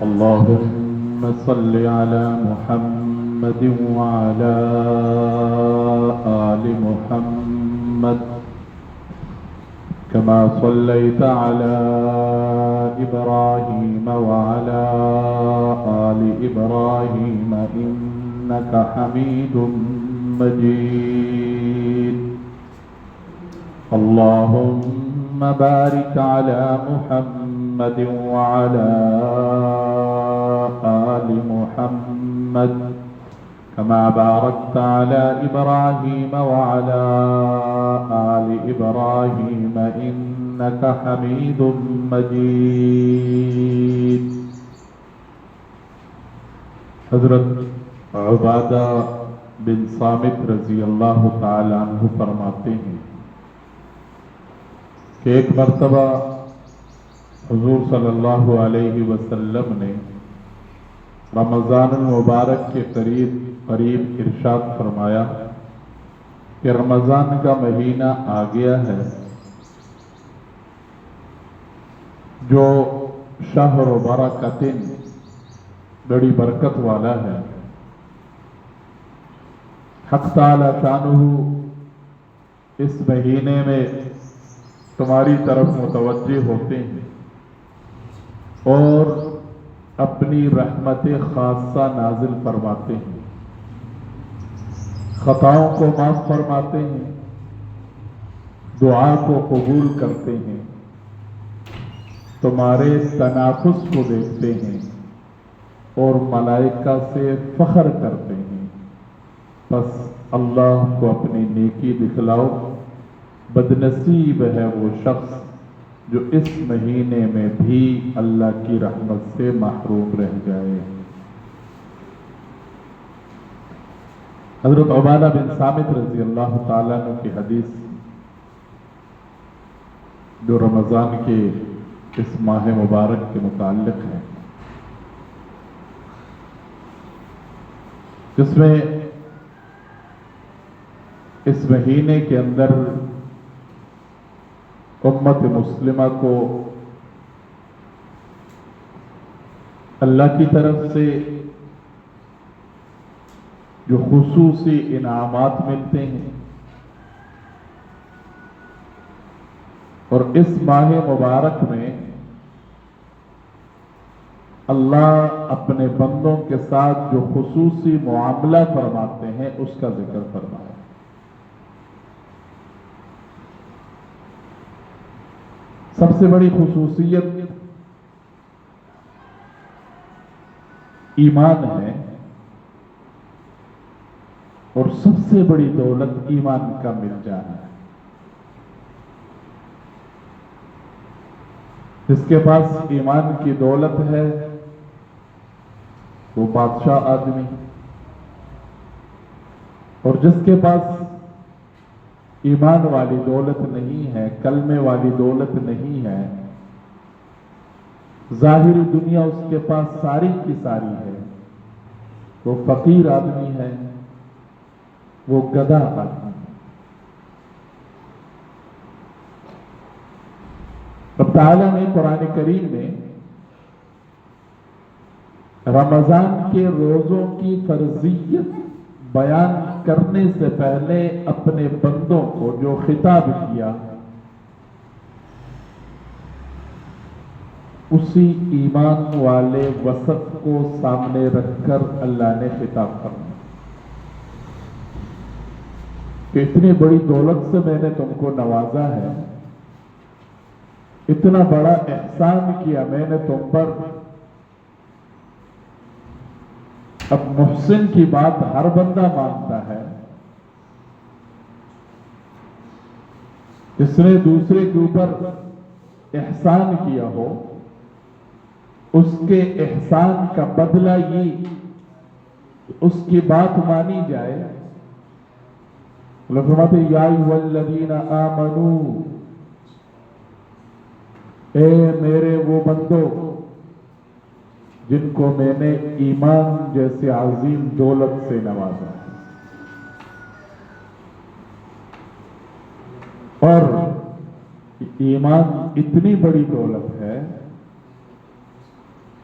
اللهم صل على محمد وعلى آل محمد كما صليت على إبراهيم وعلى آل إبراهيم إنك حميد مجيد. اللهم بارك على محمد وعلى آل محمد كما باركت على إبراهيم وعلى آل إبراهيم إنك حميد مجيد. حضرت عبادہ بن صامت رضی اللہ تعالی عنہ فرماتے ہیں کہ ایک مرتبہ حضور صلی اللہ علیہ وسلم نے رمضان المبارک کے قریب ارشاد فرمایا کہ رمضان کا مہینہ آ گیا ہے جو شہر و برکت بڑی برکت والا ہے. حق تعالی شانہ اس مہینے میں تمہاری طرف متوجہ ہوتے ہیں اور اپنی رحمت خاصہ نازل فرماتے ہیں، خطاؤں کو معاف فرماتے ہیں، دعا کو قبول کرتے ہیں، تمہارے تنافس کو دیکھتے ہیں اور ملائکہ سے فخر کرتے ہیں. بس اللہ کو اپنی نیکی دکھلاؤ. بدنصیب ہے وہ شخص جو اس مہینے میں بھی اللہ کی رحمت سے محروم رہ جائے. حضرت عبادہ بن صامت رضی اللہ تعالیٰ عنہ کی حدیث جو رمضان کے اس ماہ مبارک کے متعلق ہے، جس میں اس مہینے کے اندر امت مسلمہ کو اللہ کی طرف سے جو خصوصی انعامات ملتے ہیں اور اس ماہ مبارک میں اللہ اپنے بندوں کے ساتھ جو خصوصی معاملہ فرماتے ہیں اس کا ذکر فرمایا. سب سے بڑی خصوصیت ایمان ہے اور سب سے بڑی دولت ایمان کا مل جانا ہے. جس کے پاس ایمان کی دولت ہے وہ بادشاہ آدمی، اور جس کے پاس ایمان والی دولت نہیں ہے، کلمے والی دولت نہیں ہے، ظاہری دنیا اس کے پاس ساری کی ساری ہے، وہ فقیر آدمی ہے، وہ گدھا آدمی ہے. رب تعالیٰ نے قرآن کریم میں رمضان کے روزوں کی فرضیت بیان کرنے سے پہلے اپنے بندوں کو جو خطاب کیا اسی ایمان والے وصف کو سامنے رکھ کر اللہ نے خطاب کرنا کہ اتنی بڑی دولت سے میں نے تم کو نوازا ہے، اتنا بڑا احسان کیا میں نے تم پر. اب محسن کی بات ہر بندہ مانتا ہے. جس نے دوسرے کے اوپر احسان کیا ہو اس کے احسان کا بدلہ یہ اس کی بات مانی جائے. اللہ فرماتے ہیں یا ایھا الذین آمنو، اے میرے وہ بندو جن کو میں نے ایمان جیسے عظیم دولت سے نوازا. اور ایمان اتنی بڑی دولت ہے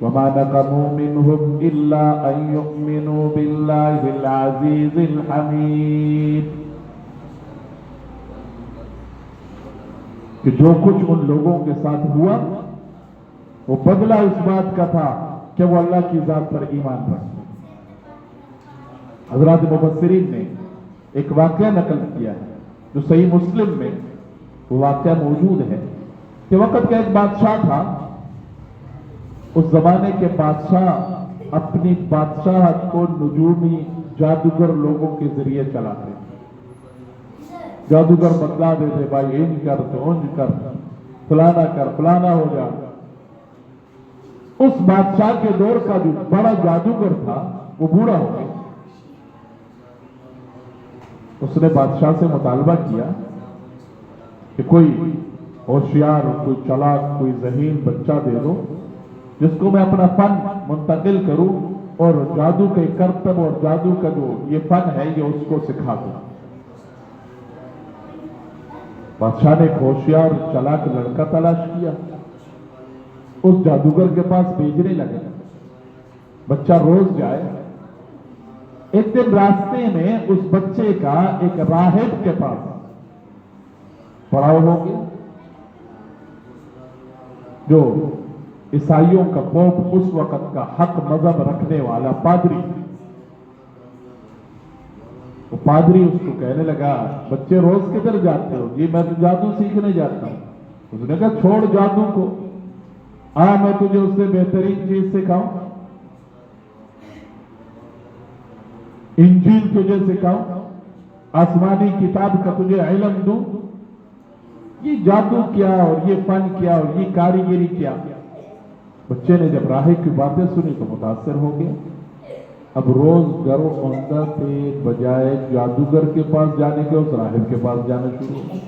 وما نقموا منهم إلا أن يؤمنوا بالله العزيز الحميد، کہ جو کچھ ان لوگوں کے ساتھ ہوا وہ بدلہ اس بات کا تھا کہ وہ اللہ کی ذات پر ایمان رکھتے۔ حضرات مفسرین نے ایک واقعہ نقل کیا ہے جو صحیح مسلم میں وہ واقعہ موجود ہے کہ وقت کا ایک بادشاہ تھا۔ اس زمانے کے بادشاہ اپنی بادشاہت کو نجومی جادوگر لوگوں کے ذریعے چلاتے، جادوگر بتلا دیتے بھائی ان کر تو اونج کر، فلانا کر فلانا ہو جا۔ اس بادشاہ کے دور کا جو بڑا جادوگر تھا وہ بوڑھا ہو گیا۔ اس نے بادشاہ سے مطالبہ کیا کہ کوئی ہوشیار، کوئی چلاک، کوئی ذہین بچہ دے دو جس کو میں اپنا فن منتقل کروں اور جادو کے کرتب اور جادو کا جو یہ فن ہے یہ اس کو سکھا دوں۔ بادشاہ نے ایک ہوشیار چلاک لڑکا تلاش کیا، اس جادوگر کے پاس بھیجنے لگے، بچہ روز جائے۔ ایک دن راستے میں اس بچے کا ایک راہب کے پاس پڑاؤ ہو گیا، جو عیسائیوں کا پوپ اس وقت کا حق مذہب رکھنے والا پادری۔ وہ پادری اس کو کہنے لگا بچے روز کدھر جاتے ہو؟ جی میں تو جادو سیکھنے جاتا ہوں۔ اس نے کہا چھوڑ جادو کو، میں تجھے اس سے بہترین چیز سکھاؤں، انجیل تجھے سکھاؤں، آسمانی کتاب کا تجھے علم دوں۔ یہ جادو کیا اور یہ فن کیا اور یہ کاریگری کیا؟ بچے نے جب راہب کی باتیں سنی تو متاثر ہو گیا۔ اب روز گر و اوندہ کے بجائے جادوگر کے پاس جانے کے اس راہب کے پاس جانا شروع ہو۔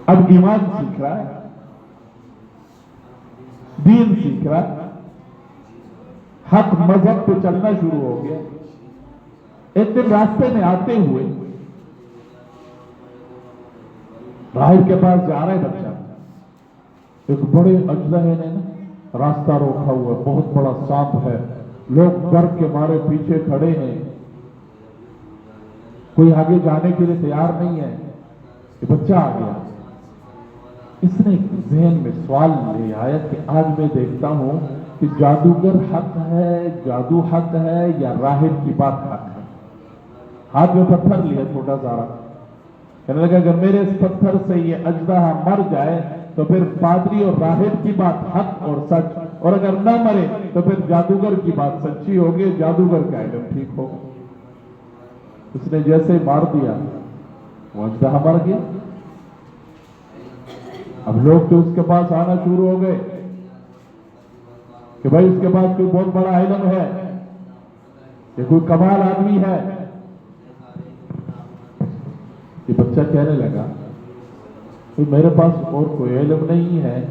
اب ایمان سیکھ رہا ہے، دین سیکھ رہا ہے، حق مذہب پہ چلنا شروع ہو گیا۔ ایک دن راستے میں آتے ہوئے راہب کے پاس جا رہا ہے بچہ، ایک بڑے اجدہے نے راستہ روکا ہوا، بہت بڑا سانپ ہے، لوگ ڈر کے مارے پیچھے کھڑے ہیں، کوئی آگے جانے کے لیے تیار نہیں ہے۔ یہ بچہ آ گیا، اس نے ذہن میں سوال لے آیا کہ آج میں دیکھتا ہوں کہ جادوگر حق ہے، جادو حق ہے یا راہب کی بات حق ہے۔ ہاتھ میں پتھر لیا چھوٹا سا، کہنے لگا اگر میرے اس پتھر سے یہ اژدہا مر جائے تو پھر پادری اور راہب کی بات حق اور سچ، اور اگر نہ مرے تو پھر جادوگر کی بات سچی ہوگی، جادوگر کا علم ٹھیک ہوگا۔ اس نے جیسے مار دیا وہ اژدہا مر گیا۔ اب لوگ تو اس کے پاس آنا شروع ہو گئے کہ بھائی اس کے پاس کوئی بہت بڑا علم ہے، یہ کوئی کمال آدمی ہے۔ یہ بچہ کہنے لگا کہ میرے پاس اور کوئی علم نہیں ہے،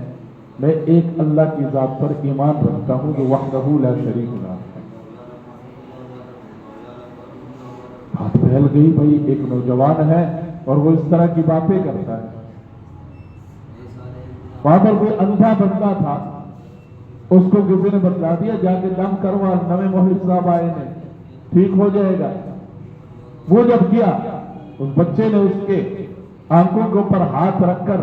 میں ایک اللہ کی ذات پر ایمان رکھتا ہوں جو وحدہ لا شریک له ہے۔ بات پھیل گئی، بھائی ایک نوجوان ہے اور وہ اس طرح کی باتیں کرتا ہے۔ وہاں پر کوئی اندھا بندہ تھا، اس کو کسی نے بتلا دیا جا کے دم کروا، نویں مولوی صاحب آئے نے، ٹھیک ہو جائے گا۔ وہ جب کیا اس بچے نے اس کے آنکھوں کے اوپر ہاتھ رکھ کر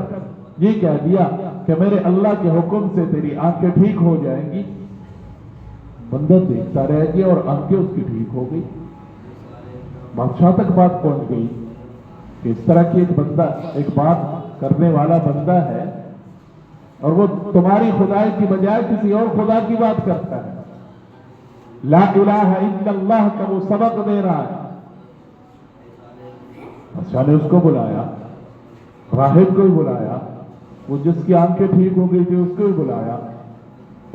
یہ کہہ دیا کہ میرے اللہ کے حکم سے تیری آنکھیں ٹھیک ہو جائیں گی۔ بندہ دیکھتا رہ گیا اور آنکھیں اس کی ٹھیک ہو گئی۔ بادشاہ تک بات پہنچ گئی کہ اس طرح کی ایک بات کرنے والا بندہ ہے اور وہ تمہاری خدائی کی بجائے کسی اور خدا کی بات کرتا ہے، لا الہ الا اللہ کا وہ سبق دے رہا ہے۔ بادشاہ نے اس کو بلایا، راہب کو ہی بلایا، وہ جس کی آنکھیں ٹھیک ہو گئی تھی اس کو ہی بلایا۔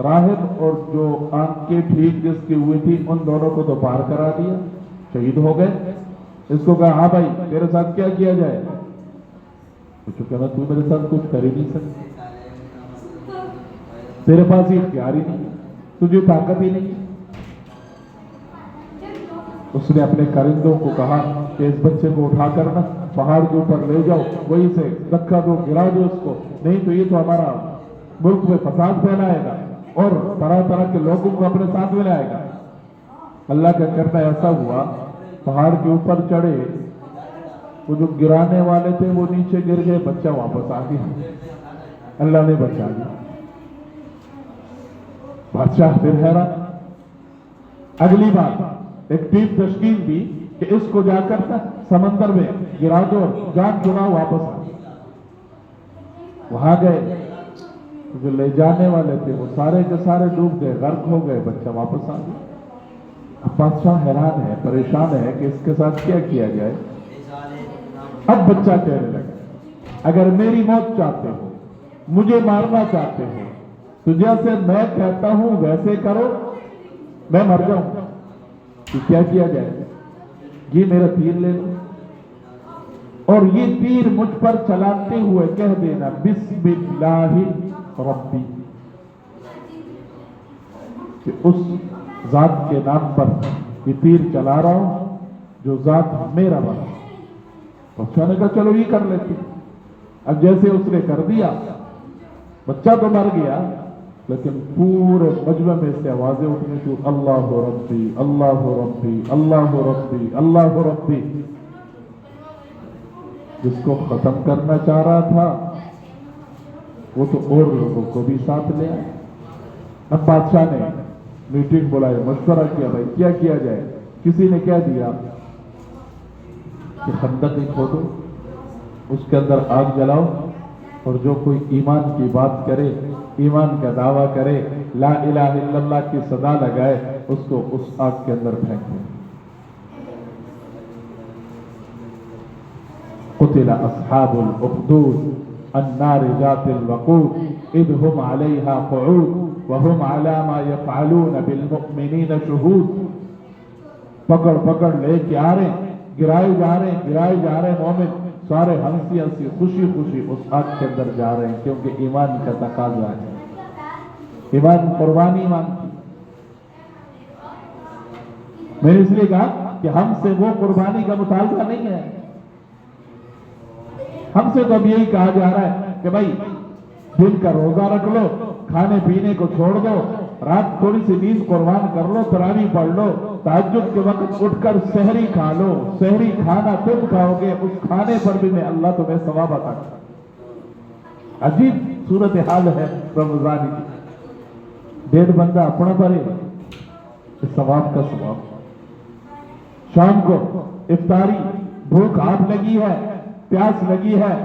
راہب اور جو آنکھیں ٹھیک جس کی ہوئی تھی ان دونوں کو تو پار کرا دیا، شہید ہو گئے۔ اس کو کہا ہاں بھائی تیرے ساتھ کیا کیا جائے؟ پوچھو کہنا تو میرے ساتھ کچھ کر ہی نہیں سکتی، تیرے پاس یہ اختیار ہی نہیں، تجھے طاقت ہی نہیں۔ اس نے اپنے کرندوں کو کہا کہ اس بچے کو اٹھا کر نا پہاڑ کے اوپر لے جاؤ، وہیں سے دھکا دو، گرا دو اس کو، نہیں تو یہ تو ہمارا ملک میں فساد پھیلائے گا۔ اور طرح طرح کے لوگوں کو اپنے ساتھ میں لائے گا۔ اللہ کا کرنا ایسا ہوا، پہاڑ کے اوپر چڑھے، وہ جو گرانے والے تھے وہ نیچے گر گئے، بچہ واپس آ گیا، اللہ نے بچا دیا۔ بادشاہ پھر حیران۔ اگلی بار ایک ٹیم تشکیل دی کہ اس کو جا کر سمندر میں گرا دو، جان چنا واپس آ۔ وہاں گئے، جو لے جانے والے تھے وہ سارے کے سارے ڈوب گئے، غرق ہو گئے، بچہ واپس آ گیا۔ اب بادشاہ حیران ہے، پریشان ہے کہ اس کے ساتھ کیا کیا جائے۔ اب بچہ کہنے لگا، اگر میری موت چاہتے ہو، مجھے مارنا چاہتے ہو، تو جیسے میں کہتا ہوں ویسے کرو، میں مر جاؤں۔ تو کیا کیا جائے؟ یہ میرا تیر لے لو اور یہ تیر مجھ پر چلاتے ہوئے کہہ دینا بسم اللہ ربی، کہ اس ذات کے نام پر یہ تیر چلا رہا ہوں جو ذات میرا بنا۔ بچہ نے کہا چلو یہ کر لیتے۔ اب جیسے اس نے کر دیا، بچہ تو مر گیا، لیکن پورے مجمع میں سے آوازیں اٹھنے کی، اللہ ربی اللہ ربی اللہ ربی اللہ ربی۔ جس کو ختم کرنا چاہ رہا تھا وہ تو اور لوگوں کو بھی ساتھ لے آئے۔ اب بادشاہ نے میٹنگ بلائی، مشورہ کیا، بھائی کیا کیا جائے؟ کسی نے کہہ دیا کہ خندق ہی کھودو، اس کے اندر آگ جلاؤ، اور جو کوئی ایمان کی بات کرے، ایمان کا دعویٰ کرے، لا الہ الا اللہ کی صدا لگائے، اس کو اس آگ کے اندر پھینک دیں۔ قتل اصحاب الاخدود النار ذات الوقود اذ هم عليها قعود وهم على ما يفعلون بالمؤمنين شهود۔ پکڑ پکڑ لے کے آ رہے، گرائے جا رہے مومن سارے ہنسی ہنسی خوشی خوشی اس آگ کے اندر جا رہے ہیں، کیونکہ ایمان کا تقاضا ہے، ایمان قربانی مانگتی۔ میں نے اس لیے کہا کہ ہم سے وہ قربانی کا مطالبہ نہیں ہے، ہم سے تو اب یہی کہا جا رہا ہے کہ بھائی دن کا روزہ رکھ لو، کھانے پینے کو چھوڑ دو، رات تھوڑی سی نیند قربان کر لو، تراویح پڑھ لو، تہجد کے وقت اٹھ کر سحری کھا لو، سحری کھانا تم کھاؤ گے، اس کھانے پر بھی میں اللہ تمہیں ثواب عطا کروں۔ عجیب صورتحال ہے رمضان کی، 1.5 بندہ اپنا بھرے، ثواب کا ثواب۔ شام کو افطاری، بھوک آپ لگی ہے، پیاس لگی ہے،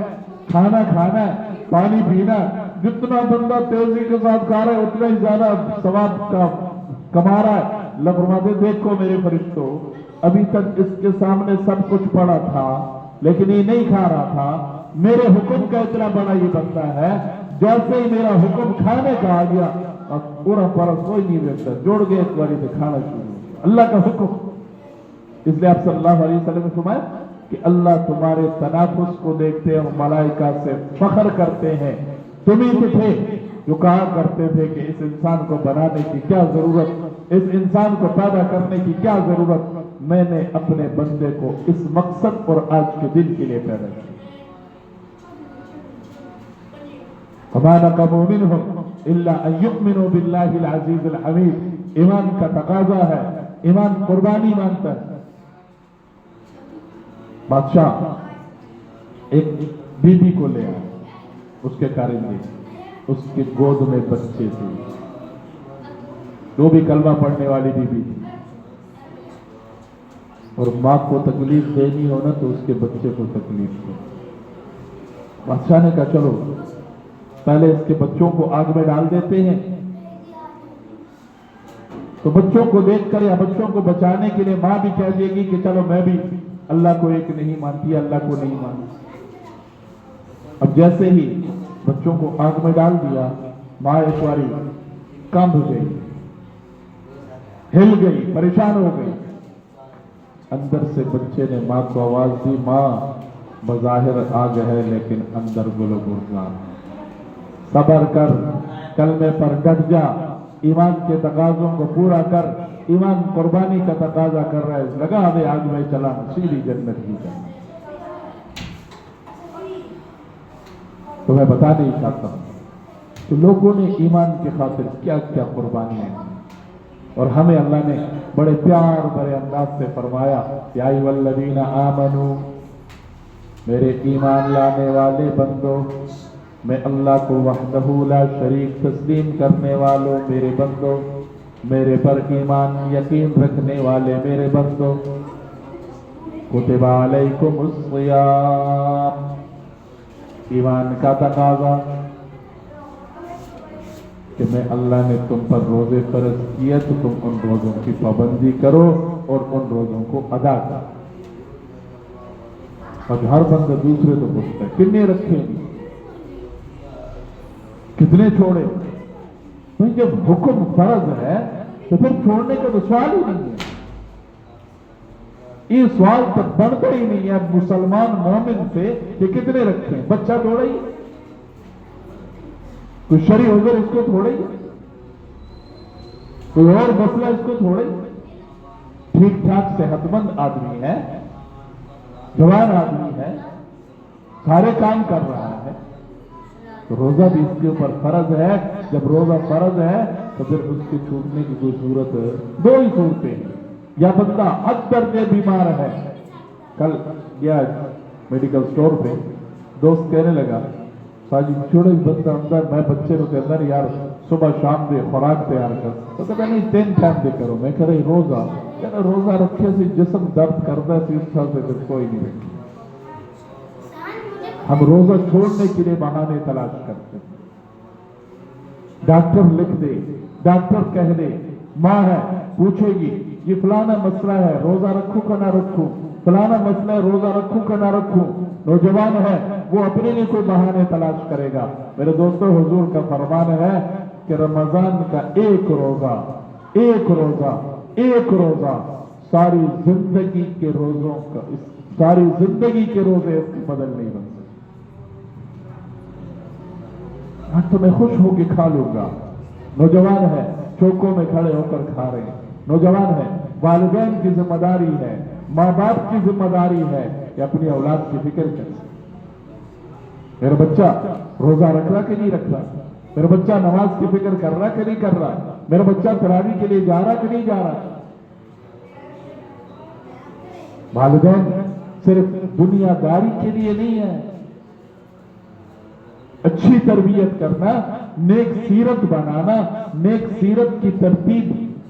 کھانا کھانا ہے، پانی پینا، جتنا بندہ تیزی کے ساتھ کھا رہا ہے اتنا ہی زیادہ ثواب کا کما رہا ہے۔ اللہ فرماتے دیکھو میرے فرشتوں، ابھی تک اس کے سامنے سب کچھ پڑا تھا لیکن یہ نہیں کھا رہا تھا، میرے حکم کا اتنا بڑا یہ بنتا ہے، جیسے ہی میرا حکم کھانے کا آ گیا اب پورا پرس کوئی نہیں دیکھتا، جوڑ گئے ایک باری سے کھانا شروع ہو گیا، اللہ کا حکم۔ اس لیے آپ صلی اللہ علیہ وسلم نے فرمایا کہ اللہ تمہارے تنافس کو دیکھتے ہیں اور ملائکہ سے فخر کرتے ہیں، تم ہی تو تھے جو کہا کرتے تھے کہ اس انسان کو بنانے کی کیا ضرورت، اس انسان کو پیدا کرنے کی کیا ضرورت، میں نے اپنے بندے کو اس مقصد اور آج کے دن کے لیے پیدا کیا۔ وَمَا نَقَمُوا مِنْهُمْ إِلَّا أَن يُؤْمِنُوا بِاللَّهِ الْعَزِيزِ الْحَمِيدِ۔ ایمان کا تقاضا ہے، ایمان قربانی مانتا ہے۔ بادشاہ ایک بی بی کو لے آئے، اس کے کارندے، اس کے گود میں بچے تھے، وہ بھی کلمہ پڑھنے والی بی بی تھی، اور ماں کو تکلیف دینی ہونا تو اس کے بچے کو تکلیف دے۔ بادشاہ نے کہا چلو پہلے اس کے بچوں کو آگ میں ڈال دیتے ہیں، تو بچوں کو دیکھ کر یا بچوں کو بچانے کے لیے ماں بھی کہہ دے گی کہ چلو میں بھی اللہ کو ایک نہیں مانتی، اللہ کو نہیں مانتی۔ اب جیسے ہی بچوں کو آگ میں ڈال دیا، ماں ایک باری کانپ گئی، ہل گئی، پریشان ہو گئی۔ اندر سے بچے نے ماں کو آواز دی، ماں بظاہر آگ ہے لیکن اندر گل و گلزار، صبر کر، کلمے پر ڈٹ جا، ایمان کے تقاضوں کو پورا کر، ایمان قربانی کا تقاضا کر رہا ہے، لگا ہمیں آگ میں چلا، سیدھی جنت کی جائے۔ تو میں بتا نہیں چاہتا ہوں تو لوگوں نے ایمان کی خاطر کیا کیا قربانیاں کی، اور ہمیں اللہ نے بڑے پیار بھرے انداز سے فرمایا یا ایھا الذین آمنو، میرے ایمان لانے والے بندو، میں اللہ کو وحدہ لا شریک تسلیم کرنے والوں میرے بندو، میرے پر ایمان یقین رکھنے والے میرے بندو، کتب علیکم الصیام، ایمان کا تقاضا کہ میں اللہ نے تم پر روزے فرض کیے تو تم ان روزوں کی پابندی کرو اور ان روزوں کو ادا کرو۔ اور ہر بندہ دوسرے تو پوچھتا ہے کتنے رکھے گی، کتنے چھوڑے؟ بھائی جب حکم فرض ہے تو پھر چھوڑنے کا تو سوال ہی نہیں ہے، یہ سوال تک بڑھتا ہی نہیں ہے مسلمان مومن سے کہ کتنے رکھے ہیں۔ بچہ چھوڑا ہی، کوئی شرعی ہو کر اس کو چھوڑے ہی، کوئی اور مسئلہ اس کو چھوڑے ہی، ٹھیک ٹھاک صحت مند آدمی ہے، جوان آدمی ہے، سارے کام کر رہا ہے، تو روزہ بھی اس کے اوپر فرض ہے۔ جب روزہ فرض ہے تو پھر اس کے چھوٹنے کی کوئی صورت، دو ہی صورتیں ہیں، یا بندہ حد درجے بیمار ہے۔ کل گیا میڈیکل سٹور پہ، دوست کہنے لگا ساجی چھوڑے بندہ اندر، میں بچے کو کہتا نہیں یار صبح شام دے خوراک تیار کر، تو کہتا نہیں 10 ٹائم دے کرو، میں کہہ رہی روزہ، کہنا روزہ رکھے سے جسم درد کرتا ہے، اس طرح سے پھر کوئی نہیں رکھے۔ ہم روزہ چھوڑنے کے لیے بہانے تلاش کرتے ہیں، ڈاکٹر لکھ دے، ڈاکٹر کہہ دے، ماں ہے پوچھے گی یہ فلانا مسئلہ ہے روزہ رکھوں کا نہ رکھوں، فلانا مسئلہ ہے روزہ رکھوں کا نہ رکھوں، نوجوان ہے وہ اپنے لیے کوئی بہانے تلاش کرے گا۔ میرے دوستو حضور کا فرمان ہے کہ رمضان کا ایک روزہ ساری زندگی کے روزوں کا، ساری زندگی کے روزے اس کی بدل نہیں بن سکتے۔ آج تو میں خوش ہو کے کھا لوں گا، نوجوان ہے چوکوں میں کھڑے ہو کر کھا رہے ہیں، نوجوان ہے والدین کی ذمہ داری ہے، ماں باپ کی ذمہ داری ہے کہ اپنی اولاد کی فکر کرے۔ میرا بچہ روزہ رکھ رہا کہ نہیں رکھ رہا، میرا بچہ نماز کی فکر کر رہا کہ نہیں کر رہا، میرا بچہ تراویح کے لیے جا رہا کہ نہیں جا رہا۔ والدین صرف دنیا داری کے لیے نہیں ہے، اچھی تربیت کرنا، نیک سیرت بنانا، نیک سیرت کی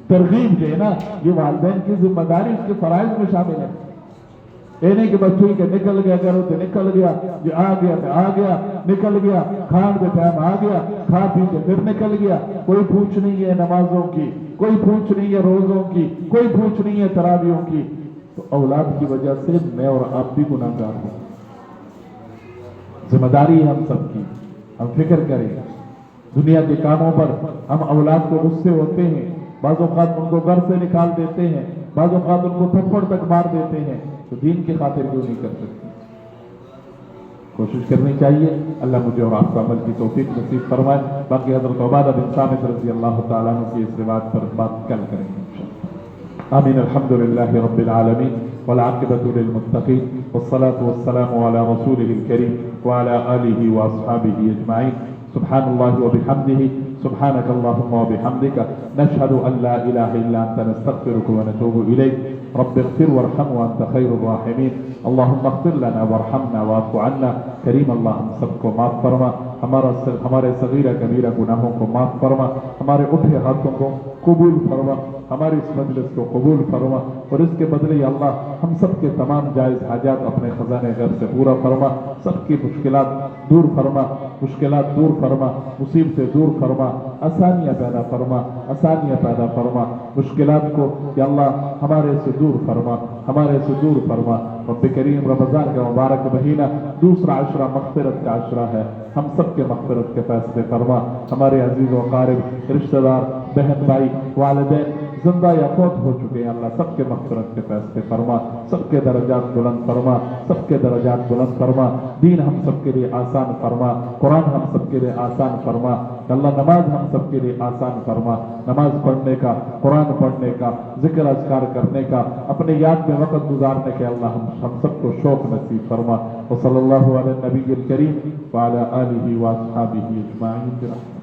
ترغیب دینا، یہ والدین کی ذمہ داری، اس کے فرائض میں شامل ہے۔ یہ نہیں کہ بچوں کے نکل گیا کرو تو نکل گیا، جو آ گیا تو آ گیا، نکل گیا، کھان کے ٹائم آ گیا، کھا پی کے پھر نکل گیا، کوئی پوچھ نہیں ہے نمازوں کی، کوئی پوچھ نہیں ہے روزوں کی، کوئی پوچھ نہیں ہے تراویحوں کی، تو اولاد کی وجہ سے میں اور آپ بھی گناہگار ہوں۔ ذمہ داری ہے ہم سب کی، ہم فکر کریں۔ دنیا کے کاموں پر ہم اولاد کو غصے ہوتے ہیں، بعض اوقات ان کو گھر سے نکال دیتے ہیں، بعض اوقات ان کو تھپڑ تک مار دیتے ہیں، تو دین کی خاطر کیوں نہیں کر سکتے؟ کوشش کرنی چاہیے۔ اللہ مجھے اور آپ کو عمل کی توفیق نصیب فرمائے۔ باقی حضرت عبادہ بن صامت رضی اللہ تعالیٰ عنہ کی اس روایت پر بات کل کریں گے انشاءاللہ۔ آمین۔ الحمد للہ رب العالمین والعاقبۃ للمتقین والصلاة والسلام علی رسولہ الکریم وعلی آلہ واصحابہ اجمعین۔ سبحان اللہ وبحمدہ، سبحانک اللہم وبحمدک، نشہد ان لا الہ الا انت، نستغفرک ونتوب الیک۔ رب اغفر وارحم وانت خیر الراحمین۔ اللہم اغفر لنا وارحمنا واعف عنا۔ کریم اللہ ہم سب کو معاف فرما، ہمارے صغیرہ کبیرہ گناہوں کو معاف فرما، ہمارے اٹھے ہاتھوں کو قبول فرما، ہماری اس مجلس کو قبول فرما، اور اس کے بدلے یا اللہ ہم سب کے تمام جائز حاجات اپنے خزانے گھر سے پورا فرما، سب کی مشکلات دور فرما، مشکلات دور فرما، مصیبتیں دور فرما، آسانیاں پیدا فرما، آسانیاں پیدا فرما، مشکلات کو یا اللہ ہمارے سے دور فرما، ہمارے سے دور فرما۔ رب کریم رمضان کا مبارک مہینہ دوسرا عشرہ مغفرت کا عشرہ ہے، ہم سب کے مغفرت کے فیصلے فرما، ہمارے عزیز و اقارب، رشتہ دار، بہن بھائی، والدین زندہ یا فوت ہو چکے ہیں، اللہ سب کے مغفرت کے فیصلے فرما، سب کے درجات بلند فرما، سب کے درجات بلند فرما، دین ہم سب کے لیے آسان فرما، قرآن ہم سب کے لیے آسان فرما، اللہ نماز ہم سب کے لیے آسان فرما، نماز پڑھنے کا، قرآن پڑھنے کا، ذکر اذکار کرنے کا، اپنے یاد میں وقت گزارنے کے اللہ ہم سب کو شوق نصیب فرما۔ وصلی اللہ علی النبی الکریم وعلی آلہ واصحابہ اجمعین۔